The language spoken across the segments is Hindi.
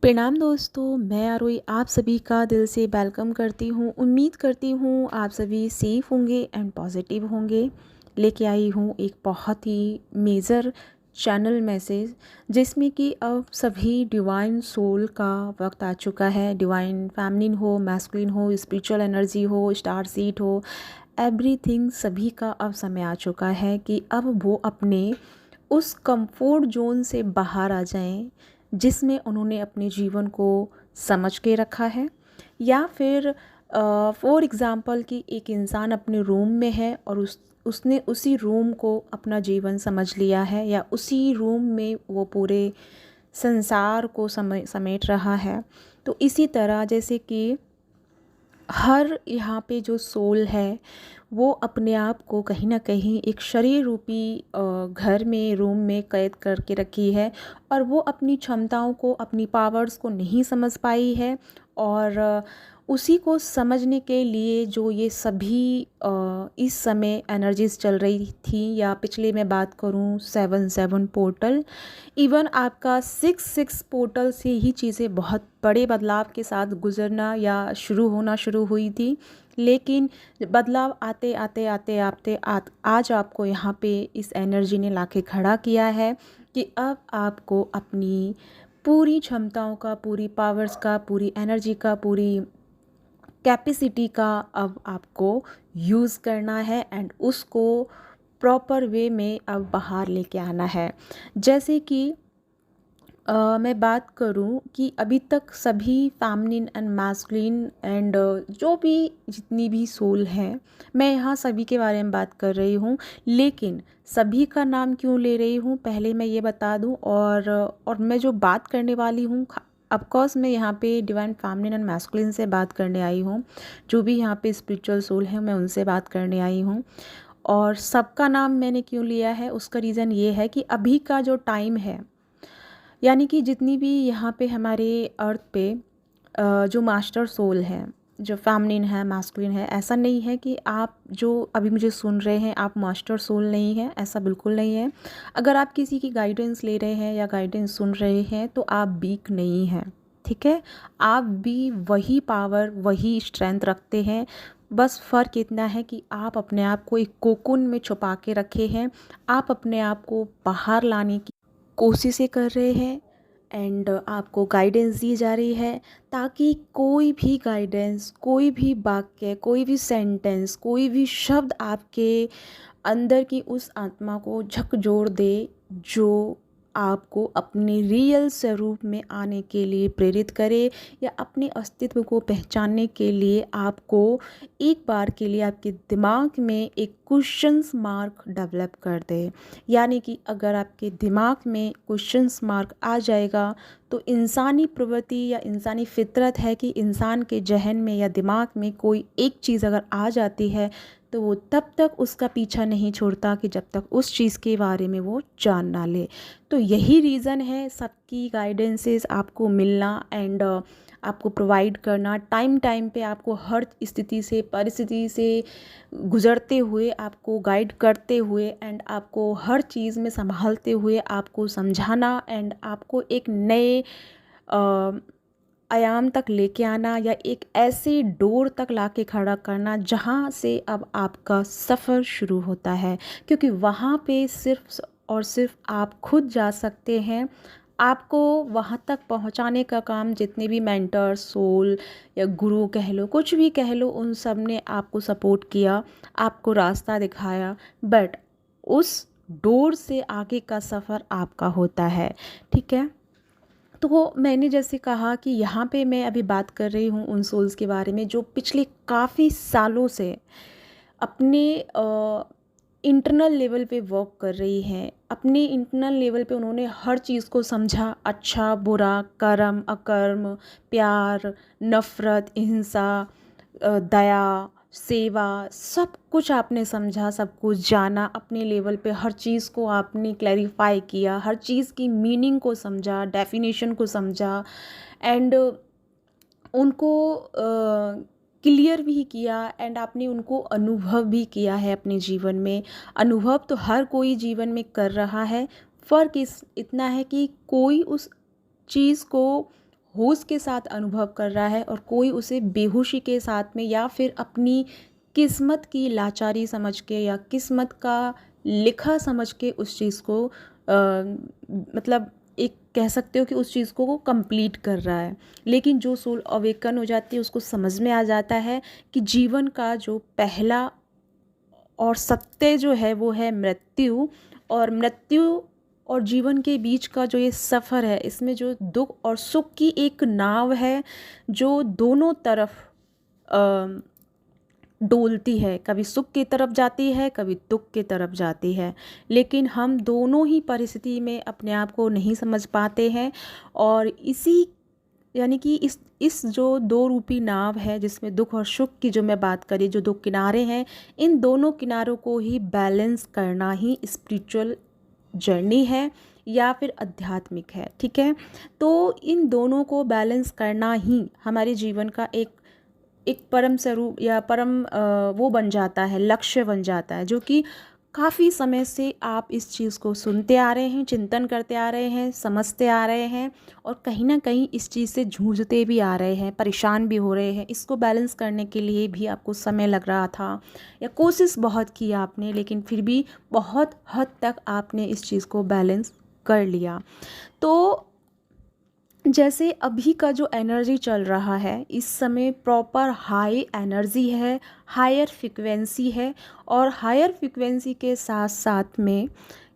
प्रणाम दोस्तों, मैं आरोही आप सभी का दिल से वेलकम करती हूँ। उम्मीद करती हूँ आप सभी सेफ़ होंगे एंड पॉजिटिव होंगे। लेके आई हूँ एक बहुत ही मेजर चैनल मैसेज, जिसमें कि अब सभी डिवाइन सोल का वक्त आ चुका है। डिवाइन फेमिनिन हो, मैस्कुलिन हो, स्पिरिचुअल एनर्जी हो, स्टार सीड हो, एवरीथिंग सभी का अब समय आ चुका है कि अब वो अपने उस कंफर्ट जोन से बाहर आ जाएं जिसमें उन्होंने अपने जीवन को समझ के रखा है। या फिर फॉर एग्ज़ाम्पल कि एक इंसान अपने रूम में है और उसने उसी रूम को अपना जीवन समझ लिया है, या उसी रूम में वो पूरे संसार को समेट रहा है। तो इसी तरह जैसे कि हर यहाँ पे जो सोल है वो अपने आप को कहीं ना कहीं एक शरीर रूपी घर में, रूम में कैद करके रखी है, और वो अपनी क्षमताओं को, अपनी पावर्स को नहीं समझ पाई है। और उसी को समझने के लिए जो ये सभी इस समय एनर्जीज चल रही थी, या पिछले मैं बात करूँ 7-7 पोर्टल, इवन आपका 6-6 पोर्टल से ही चीज़ें बहुत बड़े बदलाव के साथ गुजरना या शुरू हुई थी। लेकिन बदलाव आते आते आते आते आज आपको यहाँ पे इस एनर्जी ने लाके खड़ा किया है कि अब आपको अपनी पूरी क्षमताओं का, पूरी पावर्स का, पूरी एनर्जी का, पूरी कैपेसिटी का अब आपको यूज़ करना है एंड उसको प्रॉपर वे में अब बाहर लेके आना है। जैसे कि मैं बात करूं कि अभी तक सभी फेमिनिन एंड मैस्कुलिन एंड जो भी जितनी भी सोल हैं, मैं यहाँ सभी के बारे में बात कर रही हूँ। लेकिन सभी का नाम क्यों ले रही हूँ पहले मैं ये बता दूँ। और मैं जो बात करने वाली हूँ, ऑफकोर्स मैं यहाँ पे डिवाइन फेमिनिन एंड मैस्कुलिन से बात करने आई हूँ। जो भी यहाँ पे स्पिरिचुअल सोल है मैं उनसे बात करने आई हूँ। और सबका नाम मैंने क्यों लिया है, उसका रीज़न ये है कि अभी का जो टाइम है, यानी कि जितनी भी यहाँ पे हमारे अर्थ पे जो मास्टर सोल हैं, जो फेमिनिन है, मास्कुलिन है, ऐसा नहीं है कि आप जो अभी मुझे सुन रहे हैं आप मास्टर सोल नहीं हैं, ऐसा बिल्कुल नहीं है। अगर आप किसी की गाइडेंस ले रहे हैं या गाइडेंस सुन रहे हैं तो आप वीक नहीं हैं, ठीक है। आप भी वही पावर, वही स्ट्रेंथ रखते हैं। बस फ़र्क इतना है कि आप अपने आप को एक कोकुन में छुपा के रखे हैं। आप अपने आप को बाहर लाने की कोशिशें कर रहे हैं एंड आपको गाइडेंस दी जा रही है, ताकि कोई भी गाइडेंस, कोई भी वाक्य, कोई भी सेंटेंस, कोई भी शब्द आपके अंदर की उस आत्मा को झकझोर दे, जो आपको अपने रियल स्वरूप में आने के लिए प्रेरित करे, या अपने अस्तित्व को पहचानने के लिए आपको एक बार के लिए आपके दिमाग में एक क्वेश्चंस मार्क डेवलप कर दे। यानी कि अगर आपके दिमाग में क्वेश्चंस मार्क आ जाएगा तो इंसानी प्रवृत्ति या इंसानी फितरत है कि इंसान के जहन में या दिमाग में कोई एक चीज़ अगर आ जाती है तो वो तब तक उसका पीछा नहीं छोड़ता कि जब तक उस चीज़ के बारे में वो जान ना ले। तो यही रीज़न है सबकी गाइडेंसेस आपको मिलना एंड आपको प्रोवाइड करना, टाइम टाइम पे आपको हर स्थिति से, परिस्थिति से गुज़रते हुए, आपको गाइड करते हुए एंड आपको हर चीज़ में संभालते हुए आपको समझाना एंड आपको एक नए आयाम तक लेके आना, या एक ऐसे डोर तक लाके खड़ा करना जहाँ से अब आपका सफ़र शुरू होता है। क्योंकि वहाँ पे सिर्फ और सिर्फ आप खुद जा सकते हैं। आपको वहाँ तक पहुँचाने का काम जितने भी मेंटर, सोल या गुरु कह लो, कुछ भी कह लो, उन सब ने आपको सपोर्ट किया, आपको रास्ता दिखाया, बट उस डोर से आगे का सफ़र आपका होता है, ठीक है। तो मैंने जैसे कहा कि यहाँ पे मैं अभी बात कर रही हूँ उन सोल्स के बारे में जो पिछले काफ़ी सालों से अपने इंटरनल लेवल पे वर्क कर रही हैं। अपने इंटरनल लेवल पे उन्होंने हर चीज़ को समझा, अच्छा बुरा, कर्म अकर्म, प्यार नफ़रत, हिंसा, दया, सेवा, सब कुछ आपने समझा, सब कुछ जाना। अपने लेवल पे हर चीज़ को आपने क्लैरिफाई किया, हर चीज़ की मीनिंग को समझा, डेफिनेशन को समझा एंड उनको क्लियर भी किया एंड आपने उनको अनुभव भी किया है अपने जीवन में। अनुभव तो हर कोई जीवन में कर रहा है, फ़र्क इतना है कि कोई उस चीज़ को होश के साथ अनुभव कर रहा है और कोई उसे बेहोशी के साथ में या फिर अपनी किस्मत की लाचारी समझ के या किस्मत का लिखा समझ के उस चीज़ को मतलब एक कह सकते हो कि उस चीज़ को वो कंप्लीट कर रहा है। लेकिन जो सोल अवेकन हो जाती है उसको समझ में आ जाता है कि जीवन का जो पहला और सत्य जो है वो है मृत्यु, और मृत्यु और जीवन के बीच का जो ये सफ़र है इसमें जो दुख और सुख की एक नाव है जो दोनों तरफ डोलती है, कभी सुख की तरफ जाती है कभी दुख की तरफ जाती है। लेकिन हम दोनों ही परिस्थिति में अपने आप को नहीं समझ पाते हैं, और इसी यानी कि इस जो दो रूपी नाव है जिसमें दुख और सुख की जो मैं बात करी, जो दो किनारे हैं, इन दोनों किनारों को ही बैलेंस करना ही स्पिरिचुअल जर्नी है या फिर आध्यात्मिक है। ठीक है, तो इन दोनों को बैलेंस करना ही हमारे जीवन का एक परम स्वरूप या परम वो बन जाता है, लक्ष्य बन जाता है, जो कि काफ़ी समय से आप इस चीज़ को सुनते आ रहे हैं, चिंतन करते आ रहे हैं, समझते आ रहे हैं, और कहीं ना कहीं इस चीज़ से जूझते भी आ रहे हैं, परेशान भी हो रहे हैं। इसको बैलेंस करने के लिए भी आपको समय लग रहा था या कोशिश बहुत की आपने, लेकिन फिर भी बहुत हद तक आपने इस चीज़ को बैलेंस कर लिया। तो जैसे अभी का जो एनर्जी चल रहा है इस समय प्रॉपर हाई एनर्जी है, हायर फ्रिक्वेंसी है, और हायर फ्रिक्वेंसी के साथ साथ में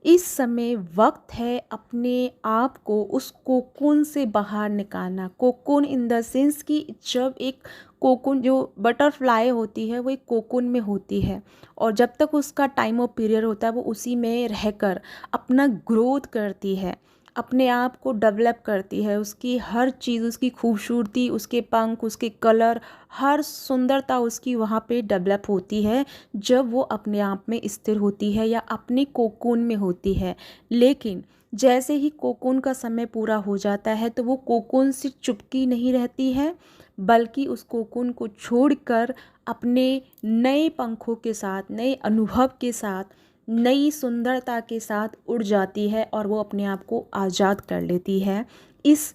इस समय वक्त है अपने आप को उस कोकून से बाहर निकालना। कोकून इन द सेंस कि जब एक कोकून जो बटरफ्लाई होती है वो एक कोकून में होती है, और जब तक उसका टाइम ऑफ पीरियड होता है वो उसी में रहकर अपना ग्रोथ करती है, अपने आप को डेवलप करती है। उसकी हर चीज़, उसकी खूबसूरती, उसके पंख, उसके कलर, हर सुंदरता उसकी वहाँ पे डेवलप होती है जब वो अपने आप में स्थिर होती है या अपने कोकून में होती है। लेकिन जैसे ही कोकून का समय पूरा हो जाता है तो वो कोकून से चुपकी नहीं रहती है, बल्कि उस कोकून को छोड़कर अपने नए पंखों के साथ, नए अनुभव के साथ, नई सुंदरता के साथ उड़ जाती है और वो अपने आप को आज़ाद कर लेती है इस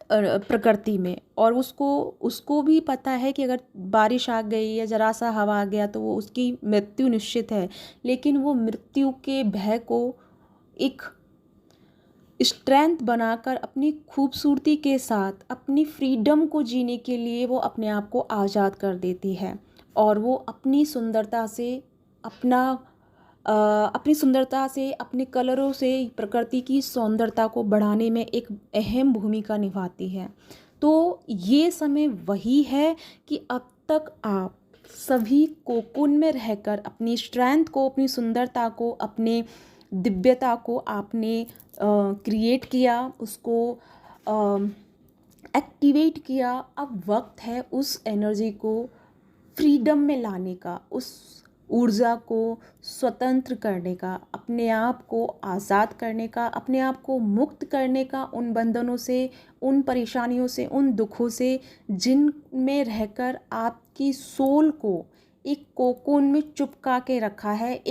प्रकृति में। और उसको भी पता है कि अगर बारिश आ गई या ज़रा सा हवा आ गया तो वो उसकी मृत्यु निश्चित है, लेकिन वो मृत्यु के भय को एक स्ट्रेंथ बनाकर अपनी खूबसूरती के साथ अपनी फ्रीडम को जीने के लिए वो अपने आप को आज़ाद कर देती है, और वो अपनी सुंदरता से अपनी सुंदरता से, अपने कलरों से प्रकृति की सौंदर्यता को बढ़ाने में एक अहम भूमिका निभाती है। तो ये समय वही है कि अब तक आप सभी कोकून में रहकर अपनी स्ट्रेंथ को, अपनी सुंदरता को, अपने दिव्यता को आपने क्रिएट किया, उसको एक्टिवेट किया। अब वक्त है उस एनर्जी को फ्रीडम में लाने का, उस ऊर्जा को स्वतंत्र करने का, अपने आप को आज़ाद करने का, अपने आप को मुक्त करने का उन बंधनों से, उन परेशानियों से, उन दुखों से जिनमें रहकर आपकी सोल को एक कोकून में चुपका के रखा है।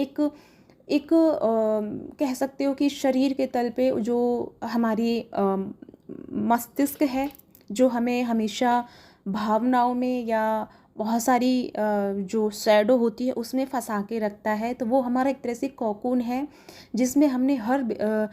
कह सकते हो कि शरीर के तल पे जो हमारी मस्तिष्क है, जो हमें हमेशा भावनाओं में या बहुत सारी जो शैडो होती है उसमें फंसा के रखता है, तो वो हमारा एक तरह से कोकून है जिसमें हमने हर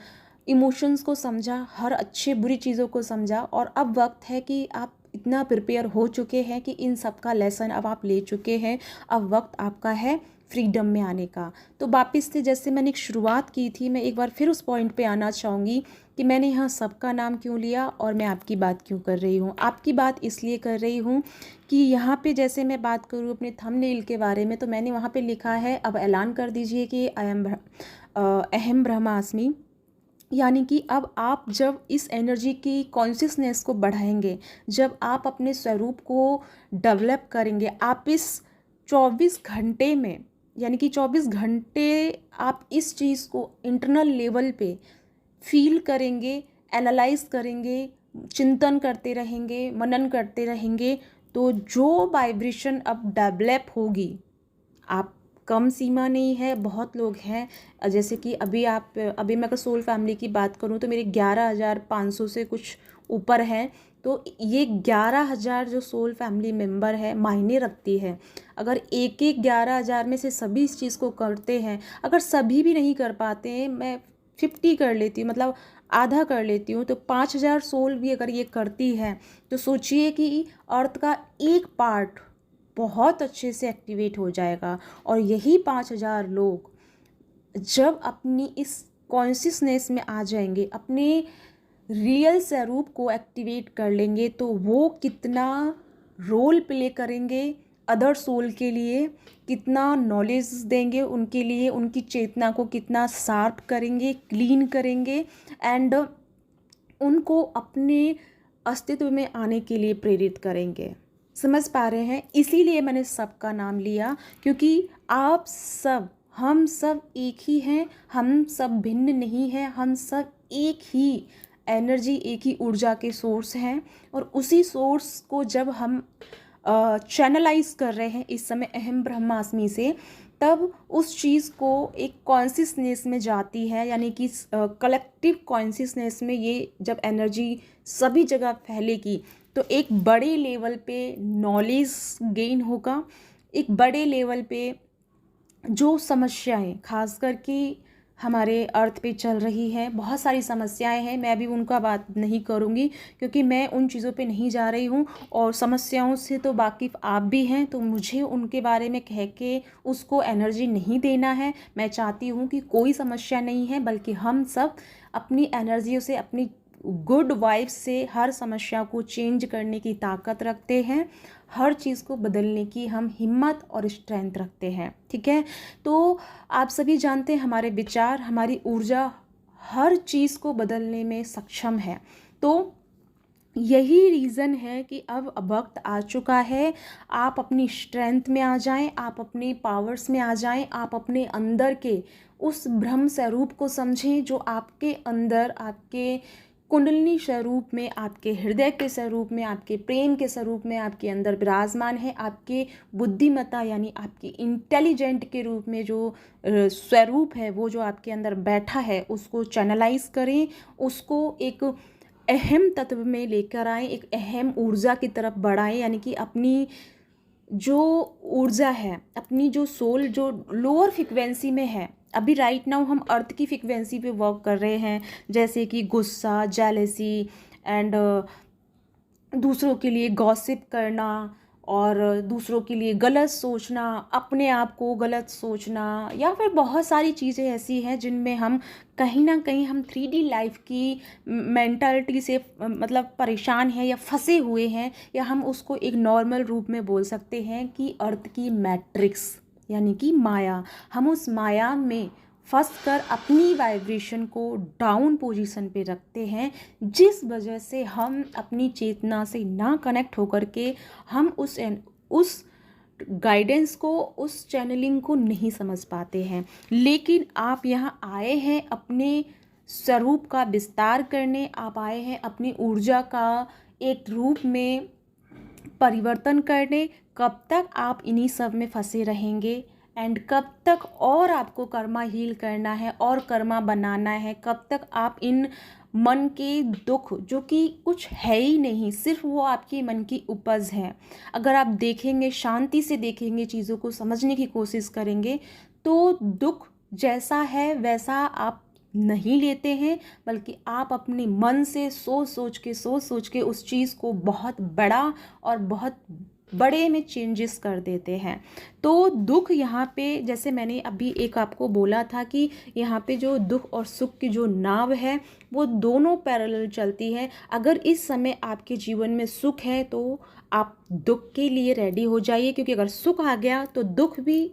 इमोशंस को समझा, हर अच्छे बुरी चीज़ों को समझा। और अब वक्त है कि आप इतना प्रिपेयर हो चुके हैं कि इन सब का लेसन अब आप ले चुके हैं, अब वक्त आपका है फ्रीडम में आने का। तो वापस से जैसे मैंने एक शुरुआत की थी, मैं एक बार फिर उस पॉइंट पे आना चाहूँगी कि मैंने यहाँ सबका नाम क्यों लिया और मैं आपकी बात क्यों कर रही हूँ। आपकी बात इसलिए कर रही हूँ कि यहाँ पे जैसे मैं बात करूँ अपने थंबनेल के बारे में, तो मैंने वहाँ पे लिखा है अब ऐलान कर दीजिए कि अहम ब्रह्मास्मि, यानी कि अब आप जब इस एनर्जी की कॉन्शियसनेस को बढ़ाएंगे, जब आप अपने स्वरूप को डेवलप करेंगे, आप इस 24 घंटे में, यानी कि 24 घंटे आप इस चीज़ को इंटरनल लेवल पे फील करेंगे, एनालाइज करेंगे, चिंतन करते रहेंगे, मनन करते रहेंगे, तो जो वाइब्रेशन अब डेवलप होगी, आप कम सीमा नहीं है, बहुत लोग हैं। जैसे कि अभी मैं अगर सोल फैमिली की बात करूं तो मेरे 11,500 से कुछ ऊपर है। तो ये 11,000 जो सोल फैमिली मेंबर है मायने रखती है। अगर एक एक 11,000 में से सभी इस चीज़ को करते हैं, अगर सभी भी नहीं कर पाते हैं, मैं 50 कर लेती हूँ, मतलब आधा कर लेती हूँ, तो 5,000 सोल भी अगर ये करती है तो सोचिए कि अर्थ का एक पार्ट बहुत अच्छे से एक्टिवेट हो जाएगा। और यही 5,000 लोग जब अपनी इस कॉन्शियसनेस में आ जाएंगे, अपने रियल स्वरूप को एक्टिवेट कर लेंगे, तो वो कितना रोल प्ले करेंगे अदर सोल के लिए, कितना नॉलेज देंगे उनके लिए, उनकी चेतना को कितना शार्प करेंगे, क्लीन करेंगे, एंड उनको अपने अस्तित्व में आने के लिए प्रेरित करेंगे। समझ पा रहे हैं? इसीलिए मैंने सबका नाम लिया, क्योंकि आप सब, हम सब एक ही हैं, हम सब भिन्न नहीं हैं, हम सब एक ही एनर्जी, एक ही ऊर्जा के सोर्स हैं। और उसी सोर्स को जब हम चैनलाइज कर रहे हैं इस समय अहम ब्रह्मास्मि से, तब उस चीज़ को एक कॉन्शियसनेस में जाती है, यानी कि कलेक्टिव कॉन्शियसनेस में ये जब एनर्जी सभी जगह फैलेगी तो एक बड़े लेवल पे नॉलेज गेन होगा। एक बड़े लेवल पे जो समस्याएं खास करके हमारे अर्थ पे चल रही हैं, बहुत सारी समस्याएं हैं, मैं अभी उनका बात नहीं करूँगी क्योंकि मैं उन चीज़ों पे नहीं जा रही हूँ, और समस्याओं से तो वाकिफ़ आप भी हैं, तो मुझे उनके बारे में कह के उसको एनर्जी नहीं देना है। मैं चाहती हूँ कि कोई समस्या नहीं है, बल्कि हम सब अपनी एनर्जियों से, अपनी गुड वाइब्स से हर समस्या को चेंज करने की ताकत रखते हैं, हर चीज़ को बदलने की हम हिम्मत और स्ट्रेंथ रखते हैं। ठीक है? तो आप सभी जानते हैं हमारे विचार, हमारी ऊर्जा हर चीज़ को बदलने में सक्षम है। तो यही रीज़न है कि अब वक्त आ चुका है, आप अपनी स्ट्रेंथ में आ जाएं, आप अपने पावर्स में आ जाएं, आप अपने अंदर के उस ब्रह्म स्वरूप को समझें जो आपके अंदर, आपके कुंडलिनी स्वरूप में, आपके हृदय के स्वरूप में, आपके प्रेम के स्वरूप में आपके अंदर विराजमान है। आपके बुद्धिमत्ता यानी आपके इंटेलिजेंट के रूप में जो स्वरूप है, वो जो आपके अंदर बैठा है, उसको चैनलाइज करें, उसको एक अहम तत्व में लेकर आएँ, एक अहम ऊर्जा की तरफ बढ़ाएं, यानी कि अपनी जो ऊर्जा है, अपनी जो सोल जो लोअर फ्रिक्वेंसी में है, अभी राइट नाउ हम अर्थ की फ्रिक्वेंसी पे वर्क कर रहे हैं, जैसे कि गुस्सा, जेलसी एंड दूसरों के लिए गॉसिप करना, और दूसरों के लिए गलत सोचना, अपने आप को गलत सोचना, या फिर बहुत सारी चीज़ें ऐसी हैं जिनमें हम कहीं ना कहीं हम 3D लाइफ की मेंटालिटी से मतलब परेशान हैं या फंसे हुए हैं, या हम उसको एक नॉर्मल रूप में बोल सकते हैं कि अर्थ की मैट्रिक्स यानी कि माया। हम उस माया में फंस कर अपनी वाइब्रेशन को डाउन पोजीशन पे रखते हैं, जिस वजह से हम अपनी चेतना से ना कनेक्ट होकर के हम उस गाइडेंस को, उस चैनलिंग को नहीं समझ पाते हैं। लेकिन आप यहाँ आए हैं अपने स्वरूप का विस्तार करने, आप आए हैं अपनी ऊर्जा का एक रूप में परिवर्तन करने। कब तक आप इन्हीं सब में फंसे रहेंगे, एंड कब तक और आपको कर्मा हील करना है और कर्मा बनाना है? कब तक आप इन मन के दुख, जो कि कुछ है ही नहीं, सिर्फ वो आपकी मन की उपज है, अगर आप देखेंगे, शांति से देखेंगे, चीज़ों को समझने की कोशिश करेंगे, तो दुख जैसा है वैसा आप नहीं लेते हैं, बल्कि आप अपने मन से सोच सोच के उस चीज़ को बहुत बड़ा और बहुत बड़े में चेंजेस कर देते हैं। तो दुख यहाँ पे, जैसे मैंने अभी एक आपको बोला था कि यहाँ पे जो दुख और सुख की जो नाव है वो दोनों पैरेलल चलती है। अगर इस समय आपके जीवन में सुख है तो आप दुख के लिए रेडी हो जाइए, क्योंकि अगर सुख आ गया तो दुख भी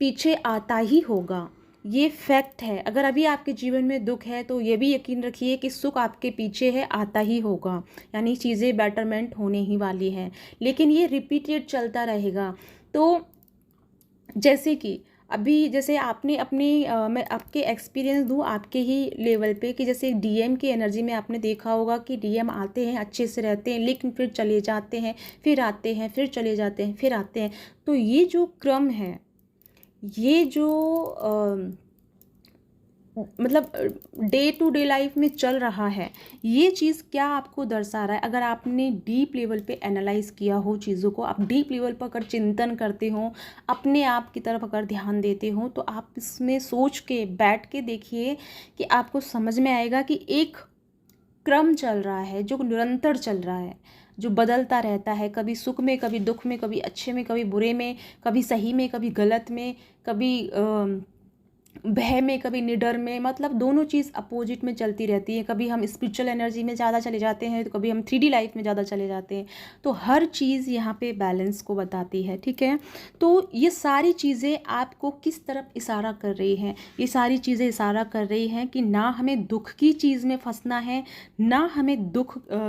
पीछे आता ही होगा। ये फैक्ट है। अगर अभी आपके जीवन में दुख है तो ये भी यकीन रखिए कि सुख आपके पीछे है, आता ही होगा, यानी चीज़ें बेटरमेंट होने ही वाली हैं। लेकिन ये रिपीटेड चलता रहेगा। तो जैसे कि अभी जैसे आपने अपनी मैं आपके एक्सपीरियंस दूँ आपके ही लेवल पे, कि जैसे डीएम की एनर्जी में आपने देखा होगा कि डीएम आते हैं, अच्छे से रहते हैं, लेकिन फिर चले जाते हैं, फिर आते हैं, फिर चले जाते हैं, फिर आते हैं। तो ये जो क्रम है, ये जो मतलब डे टू डे लाइफ में चल रहा है, ये चीज़ क्या आपको दर्शा रहा है? अगर आपने डीप लेवल पे एनालाइज किया हो चीज़ों को, आप डीप लेवल पर अगर चिंतन करते हो, अपने आप की तरफ अगर ध्यान देते हो, तो आप इसमें सोच के बैठ के देखिए कि आपको समझ में आएगा कि एक क्रम चल रहा है जो निरंतर चल रहा है, जो बदलता रहता है, कभी सुख में, कभी दुख में, कभी अच्छे में, कभी बुरे में, कभी सही में, कभी गलत में, कभी भय में, कभी निडर में। मतलब दोनों चीज़ अपोजिट में चलती रहती है। कभी हम स्पिरिचुअल एनर्जी में ज़्यादा चले जाते हैं, तो कभी हम 3D लाइफ में ज़्यादा चले जाते हैं। तो हर चीज़ यहाँ पे बैलेंस को बताती है, ठीक है। तो ये सारी चीज़ें आपको किस तरफ इशारा कर रही हैं? ये सारी चीज़ें इशारा कर रही हैं कि ना हमें दुख की चीज़ में फंसना है, ना हमें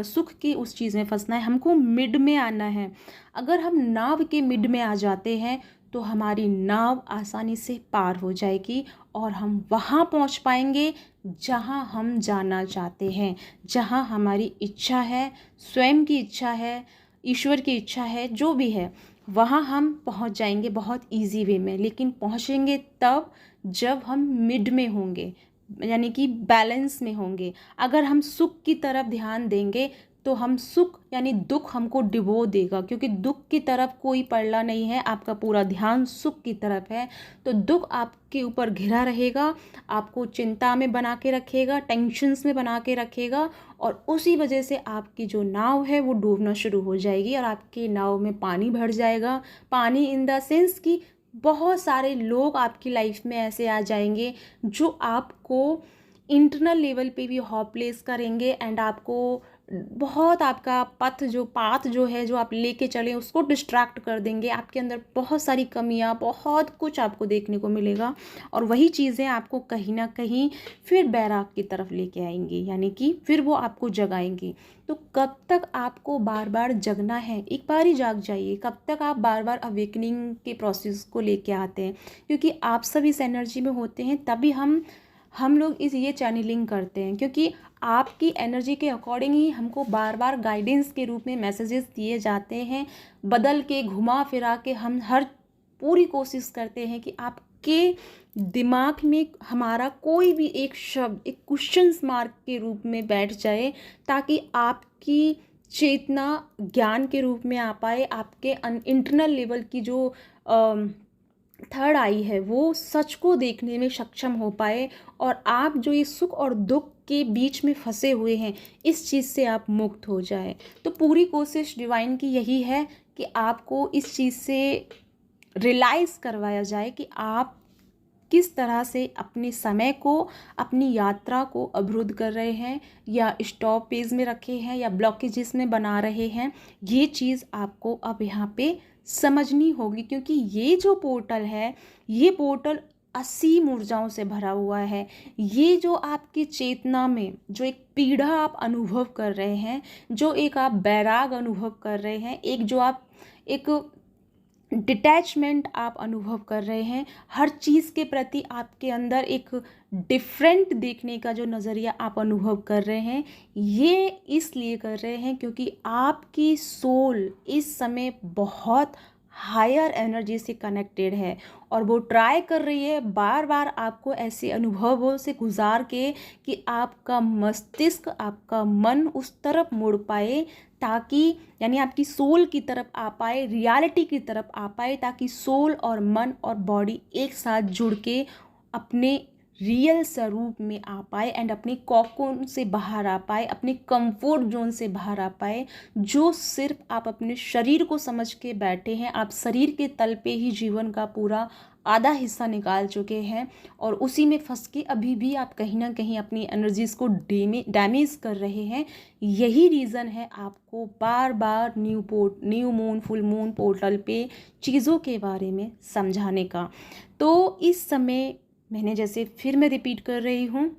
सुख की उस चीज़ में फंसना है, हमको मिड में आना है। अगर हम नाव के मिड में आ जाते हैं तो हमारी नाव आसानी से पार हो जाएगी और हम वहाँ पहुँच पाएंगे जहाँ हम जाना चाहते हैं, जहाँ हमारी इच्छा है, स्वयं की इच्छा है, ईश्वर की इच्छा है, जो भी है, वहाँ हम पहुँच जाएंगे बहुत इजी वे में। लेकिन पहुँचेंगे तब जब हम मिड में होंगे, यानी कि बैलेंस में होंगे। अगर हम सुख की तरफ ध्यान देंगे तो हम सुख यानी दुख हमको डिबो देगा, क्योंकि दुख की तरफ कोई पड़ला नहीं है, आपका पूरा ध्यान सुख की तरफ है। तो दुख आपके ऊपर घिरा रहेगा, आपको चिंता में बना के रखेगा, टेंशन्स में बना के रखेगा, और उसी वजह से आपकी जो नाव है वो डूबना शुरू हो जाएगी और आपकी नाव में पानी भर जाएगा। पानी इन द सेंस कि बहुत सारे लोग आपकी लाइफ में ऐसे आ जाएंगे जो आपको इंटरनल लेवल पे भी होपलेस करेंगे एंड आपको बहुत आपका पाथ जो है जो आप लेके चले उसको डिस्ट्रैक्ट कर देंगे। आपके अंदर बहुत सारी कमियां, बहुत कुछ आपको देखने को मिलेगा और वही चीज़ें आपको कहीं ना कहीं फिर बैराग की तरफ लेके आएंगी, यानी कि फिर वो आपको जगाएंगी। तो कब तक आपको बार बार जगना है? एक बार ही जाग जाइए। कब तक आप बार बार अवेकनिंग के प्रोसेस को लेके आते हैं? क्योंकि आप सब इस एनर्जी में होते हैं, तभी हम लोग ये चैनलिंग करते हैं, क्योंकि आपकी एनर्जी के अकॉर्डिंग ही हमको बार बार गाइडेंस के रूप में मैसेजेस दिए जाते हैं। बदल के, घुमा फिरा के हम हर पूरी कोशिश करते हैं कि आपके दिमाग में हमारा कोई भी एक शब्द एक क्वेश्चन मार्क के रूप में बैठ जाए, ताकि आपकी चेतना ज्ञान के रूप में आ पाए। आपके इंटरनल लेवल की जो थर्ड आई है वो सच को देखने में सक्षम हो पाए और आप जो ये सुख और दुख के बीच में फंसे हुए हैं इस चीज़ से आप मुक्त हो जाए। तो पूरी कोशिश डिवाइन की यही है कि आपको इस चीज़ से रियलाइज़ करवाया जाए कि आप किस तरह से अपने समय को, अपनी यात्रा को अवरुद्ध कर रहे हैं या स्टॉप पेज में रखे हैं या ब्लॉकेजेस में बना रहे हैं। ये चीज़ आपको अब यहाँ पे समझनी होगी, क्योंकि ये जो पोर्टल है ये पोर्टल असीम ऊर्जाओं से भरा हुआ है। ये जो आपकी चेतना में जो एक पीड़ा आप अनुभव कर रहे हैं, जो एक आप बैराग अनुभव कर रहे हैं, एक जो आप एक डिटैचमेंट आप अनुभव कर रहे हैं, हर चीज़ के प्रति आपके अंदर एक डिफरेंट देखने का जो नज़रिया आप अनुभव कर रहे हैं, ये इसलिए कर रहे हैं क्योंकि आपकी सोल इस समय बहुत हायर एनर्जी से कनेक्टेड है और वो ट्राई कर रही है बार बार आपको ऐसे अनुभवों से गुजार के कि आपका मस्तिष्क, आपका मन उस तरफ मुड़ पाए, ताकि यानी आपकी सोल की तरफ आ पाए, रियलिटी की तरफ आ पाए, ताकि सोल और मन और बॉडी एक साथ जुड़ के अपने रियल स्वरूप में आ पाए एंड अपने कॉकन से बाहर आ पाए, अपने कंफर्ट जोन से बाहर आ पाए। जो सिर्फ आप अपने शरीर को समझ के बैठे हैं, आप शरीर के तल पे ही जीवन का पूरा आधा हिस्सा निकाल चुके हैं और उसी में फंस के अभी भी आप कहीं ना कहीं अपनी एनर्जीज को डैमेज कर रहे हैं। यही रीज़न है आपको बार बार new moon, full moon portal पे चीज़ों के बारे में समझाने का। तो इस समय मैंने जैसे फिर मैं रिपीट कर रही हूँ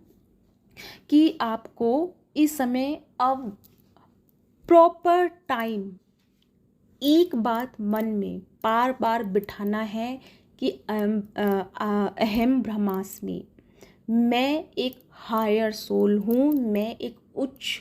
कि आपको इस समय अब प्रॉपर टाइम एक बात मन में बार बार बिठाना है कि अहम ब्रह्मास्मि, मैं एक हायर सोल हूँ, मैं एक उच्च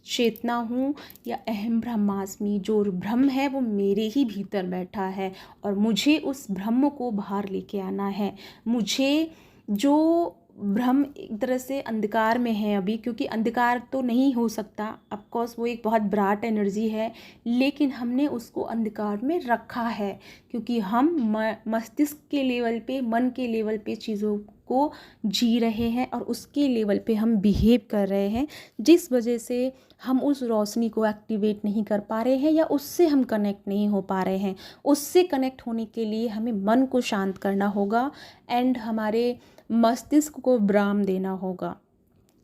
चेतना हूँ या अहम ब्रह्मास्मि, जो ब्रह्म है वो मेरे ही भीतर बैठा है और मुझे उस ब्रह्म को बाहर लेके आना है। मुझे जो ब्रह्म एक तरह से अंधकार में है अभी, क्योंकि अंधकार तो नहीं हो सकता, ऑफ कोर्स वो एक बहुत ब्राइट एनर्जी है, लेकिन हमने उसको अंधकार में रखा है क्योंकि हम मस्तिष्क के लेवल पे, मन के लेवल पे चीज़ों को जी रहे हैं और उसके लेवल पे हम बिहेव कर रहे हैं, जिस वजह से हम उस रोशनी को एक्टिवेट नहीं कर पा रहे हैं या उससे हम कनेक्ट नहीं हो पा रहे हैं। उससे कनेक्ट होने के लिए हमें मन को शांत करना होगा एंड हमारे मस्तिष्क को विराम देना होगा।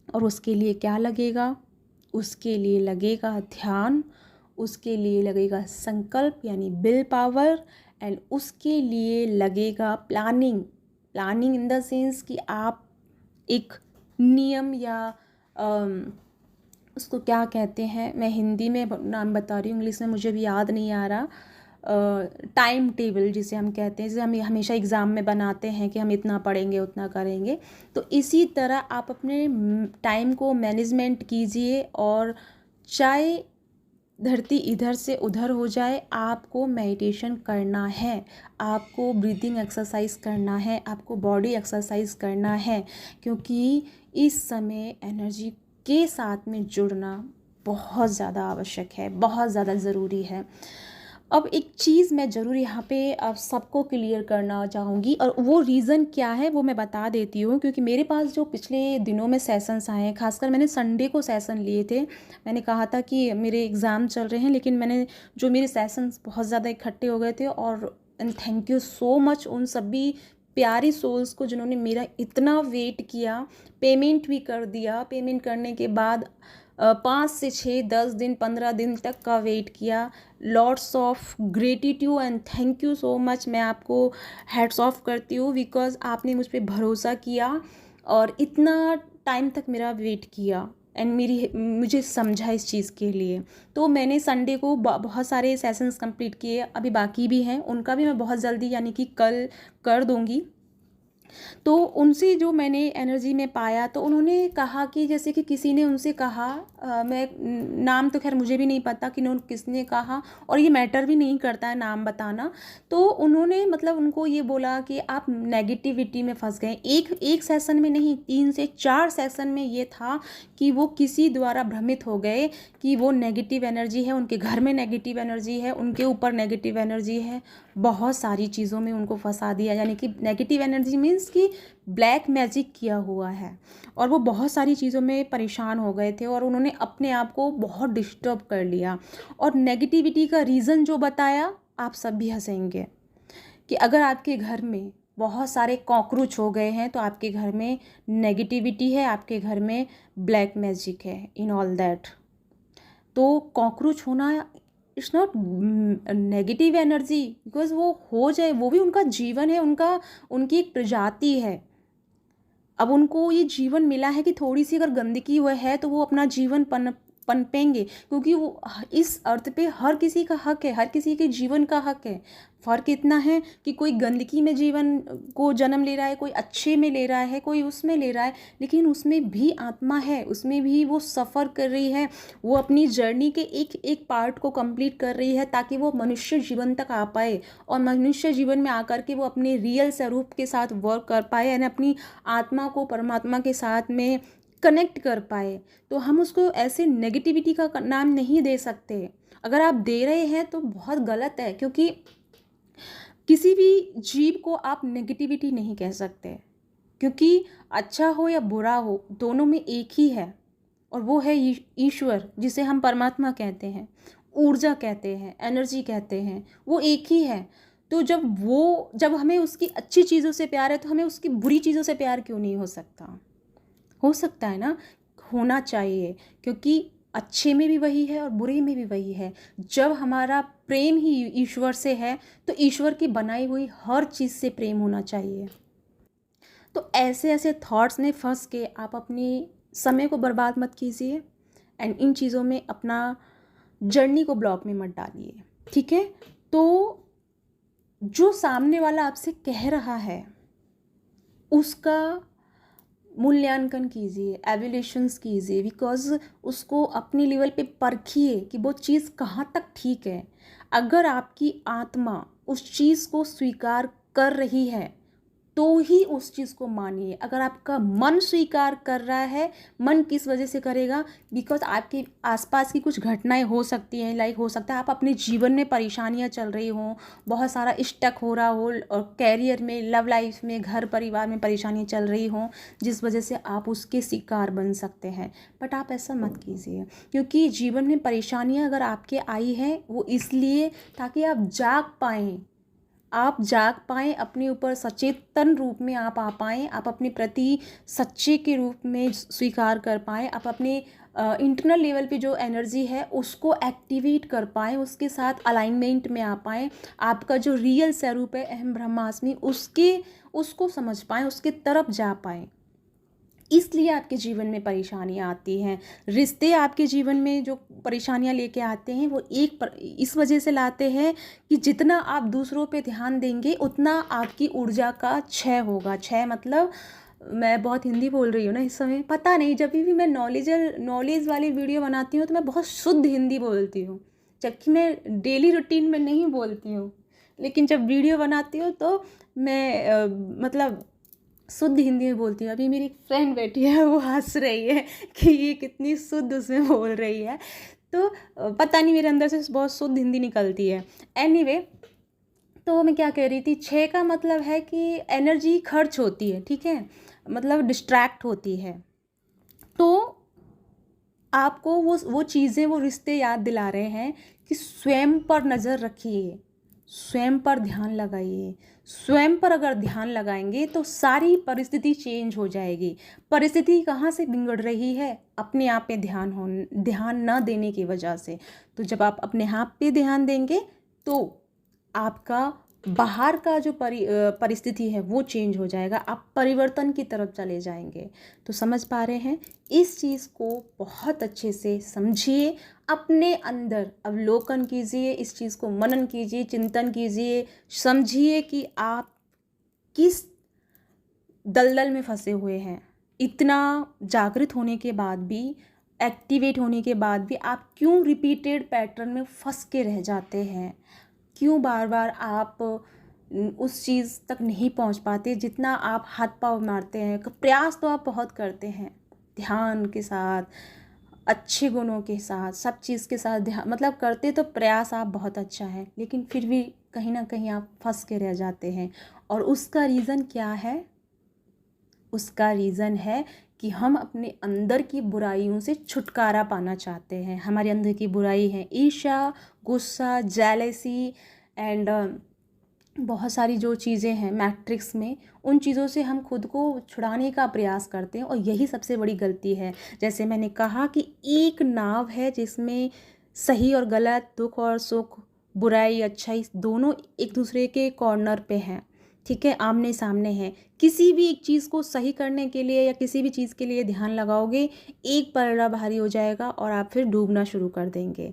और उसके लिए क्या लगेगा? उसके लिए लगेगा ध्यान, उसके लिए लगेगा संकल्प यानी विल पावर, एंड उसके लिए लगेगा planning. Planning in the sense कि आप एक नियम या उसको क्या कहते हैं, मैं हिंदी में नाम बता रही हूँ, इंग्लिश में मुझे भी याद नहीं आ रहा, टाइम टेबल जिसे हम कहते हैं, जैसे हम हमेशा एग्ज़ाम में बनाते हैं कि हम इतना पढ़ेंगे उतना करेंगे, तो इसी तरह आप अपने टाइम को मैनेजमेंट कीजिए। और चाहे धरती इधर से उधर हो जाए, आपको मेडिटेशन करना है, आपको ब्रीदिंग एक्सरसाइज करना है, आपको बॉडी एक्सरसाइज करना है, क्योंकि इस समय एनर्जी के साथ में जुड़ना बहुत ज़्यादा आवश्यक है, बहुत ज़्यादा ज़रूरी है। अब एक चीज़ मैं ज़रूर यहाँ पे आप सबको क्लियर करना चाहूँगी, और वो रीज़न क्या है वो मैं बता देती हूँ, क्योंकि मेरे पास जो पिछले दिनों में सेशंस आए हैं, खासकर मैंने संडे को सेशन लिए थे। मैंने कहा था कि मेरे एग्ज़ाम चल रहे हैं, लेकिन मैंने जो मेरे सेशंस बहुत ज़्यादा इकट्ठे हो गए थे, और and thank you so much उन सभी प्यारी सोल्स को जिन्होंने मेरा इतना वेट किया, पेमेंट भी कर दिया। पेमेंट करने के बाद 5 से 6, 10 दिन, 15 दिन तक का वेट किया। Lots of gratitude and thank you so much. मैं आपको हैट्स ऑफ करती हूँ बिकॉज़ आपने मुझ पर भरोसा किया और इतना टाइम तक मेरा वेट किया एंड मुझे समझा इस चीज़ के लिए। तो मैंने संडे को बहुत सारे सेशंस कंप्लीट किए, अभी बाकी भी हैं, उनका भी मैं बहुत जल्दी यानी कि कल कर दूँगी। तो उनसे जो मैंने एनर्जी में पाया, तो उन्होंने कहा कि जैसे कि किसी ने उनसे कहा, मैं नाम तो खैर मुझे भी नहीं पता कि किसने कहा, और ये मैटर भी नहीं करता है नाम बताना। तो उन्होंने मतलब उनको ये बोला कि आप नेगेटिविटी में फंस गए। एक सेशन में नहीं, 3 से 4 सेशन में ये था कि वो किसी द्वारा भ्रमित हो गए कि वो नेगेटिव एनर्जी है, उनके घर में नेगेटिव एनर्जी है, उनके ऊपर नेगेटिव एनर्जी है। बहुत सारी चीज़ों में उनको फंसा दिया, यानी कि नेगेटिव एनर्जी मीन्स कि ब्लैक मैजिक किया हुआ है, और वो बहुत सारी चीज़ों में परेशान हो गए थे और उन्होंने अपने आप को बहुत डिस्टर्ब कर लिया। और नेगेटिविटी का रीज़न जो बताया, आप सब भी हंसेंगे कि अगर आपके घर में बहुत सारे कॉकरोच हो गए हैं तो आपके घर में नेगेटिविटी है, आपके घर में ब्लैक मैजिक है इन ऑल दैट। तो कॉकरोच होना it's not negative energy, because वो हो जाए, वो भी उनका जीवन है, उनकी एक प्रजाति है। अब उनको ये जीवन मिला है कि थोड़ी सी अगर गंदगी हुआ है तो वो अपना जीवन पनपेंगे, क्योंकि वो इस अर्थ पे हर किसी का हक है, हर किसी के जीवन का हक है। फ़र्क इतना है कि कोई गंदगी में जीवन को जन्म ले रहा है, कोई अच्छे में ले रहा है, कोई उसमें ले रहा है, लेकिन उसमें भी आत्मा है, उसमें भी वो सफ़र कर रही है, वो अपनी जर्नी के एक एक पार्ट को कंप्लीट कर रही है ताकि वो मनुष्य जीवन तक आ पाए, और मनुष्य जीवन में आकर के वो अपने रियल स्वरूप के साथ वर्क कर पाए, यानी अपनी आत्मा को परमात्मा के साथ में कनेक्ट कर पाए। तो हम उसको ऐसे नेगेटिविटी का नाम नहीं दे सकते। अगर आप दे रहे हैं तो बहुत गलत है, क्योंकि किसी भी जीव को आप नेगेटिविटी नहीं कह सकते, क्योंकि अच्छा हो या बुरा हो दोनों में एक ही है, और वो है ईश्वर, जिसे हम परमात्मा कहते हैं, ऊर्जा कहते हैं, एनर्जी कहते हैं, वो एक ही है। तो जब हमें उसकी अच्छी चीज़ों से प्यार है तो हमें उसकी बुरी चीज़ों से प्यार क्यों नहीं हो सकता? हो सकता है ना, होना चाहिए, क्योंकि अच्छे में भी वही है और बुरे में भी वही है। जब हमारा प्रेम ही ईश्वर से है तो ईश्वर की बनाई हुई हर चीज़ से प्रेम होना चाहिए। तो ऐसे ऐसे थॉट्स में फंस के आप अपनी समय को बर्बाद मत कीजिए, एंड इन चीज़ों में अपना जर्नी को ब्लॉक में मत डालिए, ठीक है? तो जो सामने वाला आपसे कह रहा है उसका मूल्यांकन कीजिए, एवल्यूशंस कीजिए, बिकॉज़ उसको अपने लेवल पे परखिए कि वो चीज़ कहाँ तक ठीक है। अगर आपकी आत्मा उस चीज़ को स्वीकार कर रही है तो ही उस चीज़ को मानिए। अगर आपका मन स्वीकार कर रहा है, मन किस वजह से करेगा? बिकॉज़ आपके आसपास की कुछ घटनाएं हो सकती हैं, लाइक हो सकता है आप अपने जीवन में परेशानियां चल रही हों, बहुत सारा स्टक हो रहा हो, और कैरियर में, लव लाइफ में, घर परिवार में परेशानियां चल रही हों, जिस वजह से आप उसके शिकार बन सकते हैं। बट आप ऐसा मत कीजिए, क्योंकि जीवन में परेशानियां अगर आपके आई हैं वो इसलिए ताकि आप जाग पाएँ, आप जाग पाएँ, अपने ऊपर सचेतन रूप में आप आ पाएँ, आप अपने प्रति सच्चे के रूप में स्वीकार कर पाएँ, आप अपने इंटरनल लेवल पे जो एनर्जी है उसको एक्टिवेट कर पाएँ, उसके साथ अलाइनमेंट में आ पाएँ, आपका जो रियल स्वरूप है अहम ब्रह्मास्मि उसको समझ पाएँ, उसके तरफ जा पाएँ। इसलिए आपके जीवन में परेशानियाँ आती हैं। रिश्ते आपके जीवन में जो परेशानियाँ लेके आते हैं वो इस वजह से लाते हैं कि जितना आप दूसरों पे ध्यान देंगे उतना आपकी ऊर्जा का क्षय होगा। क्षय मतलब, मैं बहुत हिंदी बोल रही हूँ ना इस समय, पता नहीं, जब भी मैं नॉलेज वाली वीडियो बनाती हूँ तो मैं बहुत शुद्ध हिंदी बोलती हूँ, जबकि मैं डेली रूटीन में नहीं बोलती हूँ। लेकिन जब वीडियो बनाती हूँ तो मैं मतलब शुद्ध हिंदी में बोलती हूँ। अभी मेरी एक फ्रेंड बैठी है, वो हंस रही है कि ये कितनी शुद्ध उसमें बोल रही है। तो पता नहीं, मेरे अंदर से बहुत शुद्ध हिंदी निकलती है। एनीवे, तो मैं क्या कह रही थी, 6 का मतलब है कि एनर्जी खर्च होती है, ठीक है, मतलब डिस्ट्रैक्ट होती है। तो आपको वो चीज़ें, वो रिश्ते याद दिला रहे हैं कि स्वयं पर नज़र रखिए, स्वयं पर ध्यान लगाइए। स्वयं पर अगर ध्यान लगाएंगे तो सारी परिस्थिति चेंज हो जाएगी। परिस्थिति कहाँ से बिगड़ रही है? अपने आप पे ध्यान न देने की वजह से। तो जब आप अपने आप पे ध्यान देंगे तो आपका बाहर का जो परिस्थिति है वो चेंज हो जाएगा, आप परिवर्तन की तरफ चले जाएंगे। तो समझ पा रहे हैं? इस चीज़ को बहुत अच्छे से समझिए, अपने अंदर अवलोकन कीजिए, इस चीज़ को मनन कीजिए, चिंतन कीजिए, समझिए कि आप किस दलदल में फंसे हुए हैं। इतना जागृत होने के बाद भी, एक्टिवेट होने के बाद भी आप क्यों रिपीटेड पैटर्न में फंस के रह जाते हैं? क्यों बार बार आप उस चीज़ तक नहीं पहुंच पाते जितना आप हाथ पाँव मारते हैं? प्रयास तो आप बहुत करते हैं, ध्यान के साथ, अच्छे गुणों के साथ, सब चीज़ के साथ ध्यान, मतलब करते तो प्रयास आप बहुत अच्छा है, लेकिन फिर भी कहीं ना कहीं आप फंस के रह जाते हैं। और उसका रीज़न क्या है? उसका रीज़न है कि हम अपने अंदर की बुराइयों से छुटकारा पाना चाहते हैं। हमारे अंदर की बुराई है ईर्ष्या, गुस्सा, जेलेसी एंड बहुत सारी जो चीज़ें हैं मैट्रिक्स में, उन चीज़ों से हम खुद को छुड़ाने का प्रयास करते हैं, और यही सबसे बड़ी गलती है। जैसे मैंने कहा कि एक नाव है जिसमें सही और गलत, दुख और सुख, बुराई अच्छाई दोनों एक दूसरे के कॉर्नर पे हैं, ठीक है, आमने सामने हैं। किसी भी एक चीज़ को सही करने के लिए या किसी भी चीज़ के लिए ध्यान लगाओगे, एक पलड़ा भारी हो जाएगा और आप फिर डूबना शुरू कर देंगे।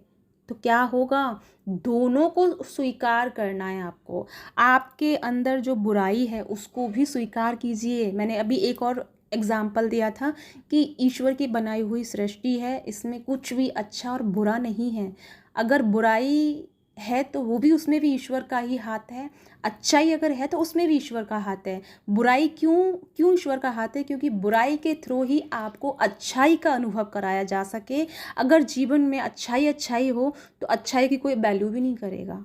तो क्या होगा? दोनों को स्वीकार करना है आपको। आपके अंदर जो बुराई है उसको भी स्वीकार कीजिए। मैंने अभी एक और एग्जाम्पल दिया था कि ईश्वर की बनाई हुई सृष्टि है, इसमें कुछ भी अच्छा और बुरा नहीं है। अगर बुराई है तो वो भी, उसमें भी ईश्वर का ही हाथ है। अच्छाई अगर है तो उसमें भी ईश्वर का हाथ है। बुराई क्यों ईश्वर का हाथ है? क्योंकि बुराई के थ्रू ही आपको अच्छाई का अनुभव कराया जा सके। अगर जीवन में अच्छाई हो तो अच्छाई की कोई वैल्यू भी नहीं करेगा।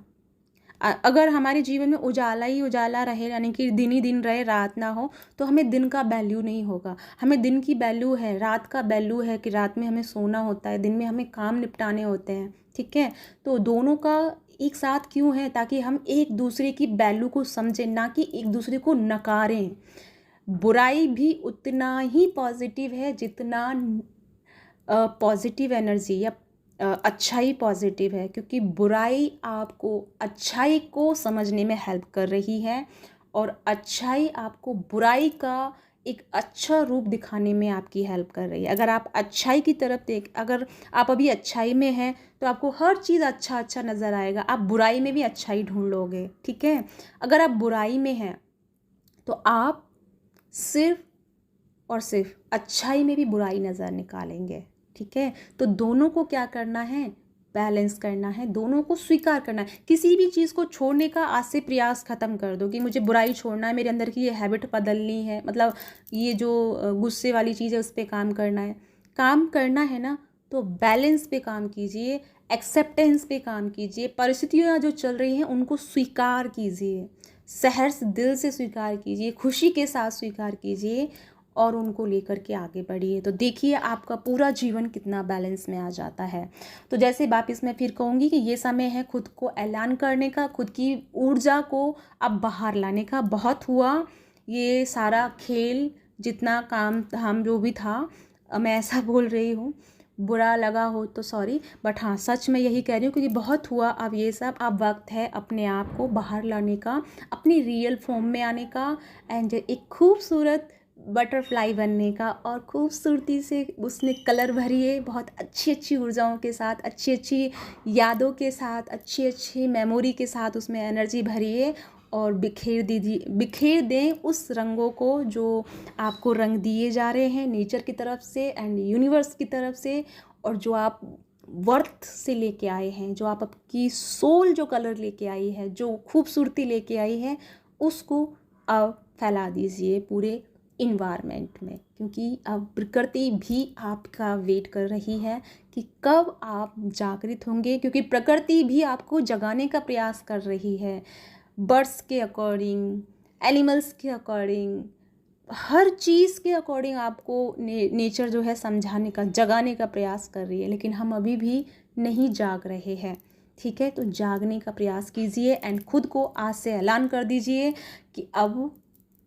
अगर हमारे जीवन में उजाला ही उजाला रहे, यानी कि दिन ही दिन रहे, रात ना हो, तो हमें दिन का वैल्यू नहीं होगा। हमें दिन की वैल्यू है, रात का वैल्यू है कि रात में हमें सोना होता है, दिन में हमें काम निपटाने होते हैं, ठीक है। तो दोनों का एक साथ क्यों है? ताकि हम एक दूसरे की वैल्यू को समझें, ना कि एक दूसरे को नकारें। बुराई भी उतना ही पॉजिटिव है जितना पॉजिटिव एनर्जी या अच्छाई पॉजिटिव है, क्योंकि बुराई आपको अच्छाई को समझने में हेल्प कर रही है, और अच्छाई आपको बुराई का एक अच्छा रूप दिखाने में आपकी हेल्प कर रही है। अगर आप अच्छाई की तरफ अगर आप अभी अच्छाई में हैं तो आपको हर चीज़ अच्छा अच्छा नज़र आएगा, आप बुराई में भी अच्छाई ढूंढ लोगे, ठीक है। अगर आप बुराई में हैं तो आप सिर्फ और सिर्फ अच्छाई में भी बुराई नज़र निकालेंगे। ठीक है, तो दोनों को क्या करना है, बैलेंस करना है, दोनों को स्वीकार करना है। किसी भी चीज़ को छोड़ने का आज से प्रयास ख़त्म कर दो कि मुझे बुराई छोड़ना है, मेरे अंदर की ये हैबिट बदलनी है, मतलब ये जो गुस्से वाली चीज़ है उस पर काम करना है। काम करना है ना, तो बैलेंस पे काम कीजिए, एक्सेप्टेंस पे काम कीजिए, परिस्थितियाँ जो चल रही हैं उनको स्वीकार कीजिए, सहर्ष दिल से स्वीकार कीजिए, खुशी के साथ स्वीकार कीजिए और उनको लेकर के आगे बढ़िए। तो देखिए आपका पूरा जीवन कितना बैलेंस में आ जाता है। तो जैसे वापस मैं फिर कहूँगी कि ये समय है खुद को ऐलान करने का, खुद की ऊर्जा को अब बाहर लाने का। बहुत हुआ ये सारा खेल, जितना काम धाम जो भी था, मैं ऐसा बोल रही हूँ, बुरा लगा हो तो सॉरी, बट हाँ सच में यही कह रही हूँ क्योंकि बहुत हुआ अब ये सब। अब वक्त है अपने आप को बाहर लाने का, अपनी रियल फॉर्म में आने का एंड एक खूबसूरत बटरफ्लाई बनने का, और खूबसूरती से उसमें कलर भरिए, बहुत अच्छी अच्छी ऊर्जाओं के साथ, अच्छी अच्छी यादों के साथ, अच्छी अच्छी मेमोरी के साथ उसमें एनर्जी भरिए और बिखेर दें उस रंगों को जो आपको रंग दिए जा रहे हैं नेचर की तरफ से एंड यूनिवर्स की तरफ से, और जो आप वर्थ से लेके आए हैं, जो आप आपकी सोल जो कलर लेके आई है, जो खूबसूरती लेके आई है, उसको अब फैला दीजिए पूरे इन्वायरमेंट में, क्योंकि अब प्रकृति भी आपका वेट कर रही है कि कब आप जागृत होंगे, क्योंकि प्रकृति भी आपको जगाने का प्रयास कर रही है। बर्ड्स के अकॉर्डिंग, एनिमल्स के अकॉर्डिंग, हर चीज़ के अकॉर्डिंग आपको नेचर जो है समझाने का, जगाने का प्रयास कर रही है, लेकिन हम अभी भी नहीं जाग रहे हैं। ठीक है, तो जागने का प्रयास कीजिए एंड खुद को आज से ऐलान कर दीजिए कि अब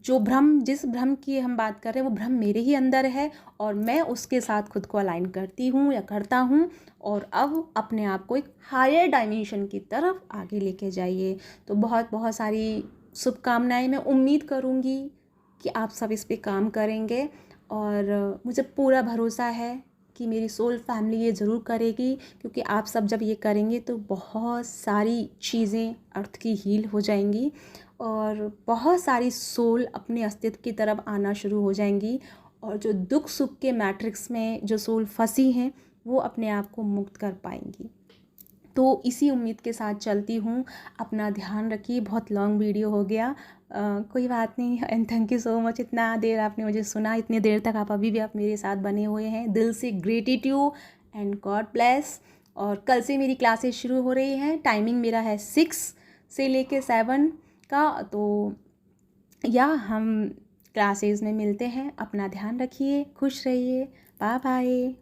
जो भ्रम, जिस भ्रम की हम बात कर रहे हैं वो भ्रम मेरे ही अंदर है और मैं उसके साथ खुद को अलाइन करती हूँ या करता हूँ, और अब अपने आप को एक हायर डायमेंशन की तरफ आगे लेके जाइए। तो बहुत बहुत सारी शुभकामनाएं, मैं उम्मीद करूँगी कि आप सब इस पे काम करेंगे और मुझे पूरा भरोसा है कि मेरी सोल फैमिली ये ज़रूर करेगी, क्योंकि आप सब जब ये करेंगे तो बहुत सारी चीज़ें अर्थ की हील हो जाएंगी और बहुत सारी सोल अपने अस्तित्व की तरफ आना शुरू हो जाएंगी, और जो दुख सुख के मैट्रिक्स में जो सोल फंसी हैं वो अपने आप को मुक्त कर पाएंगी। तो इसी उम्मीद के साथ चलती हूँ। अपना ध्यान रखिए। बहुत लॉन्ग वीडियो हो गया, कोई बात नहीं, and thank you so much, इतना देर आपने मुझे सुना, इतनी देर तक आप अभी भी आप मेरे साथ बने हुए हैं, दिल से ग्रेटिट्यूड एंड गॉड ब्लेस। और कल से मेरी क्लासेस शुरू हो रही हैं, टाइमिंग मेरा है 6 से लेके 7 का, तो या हम क्लासेस में मिलते हैं। अपना ध्यान रखिए, खुश रहिए, बाय बाय।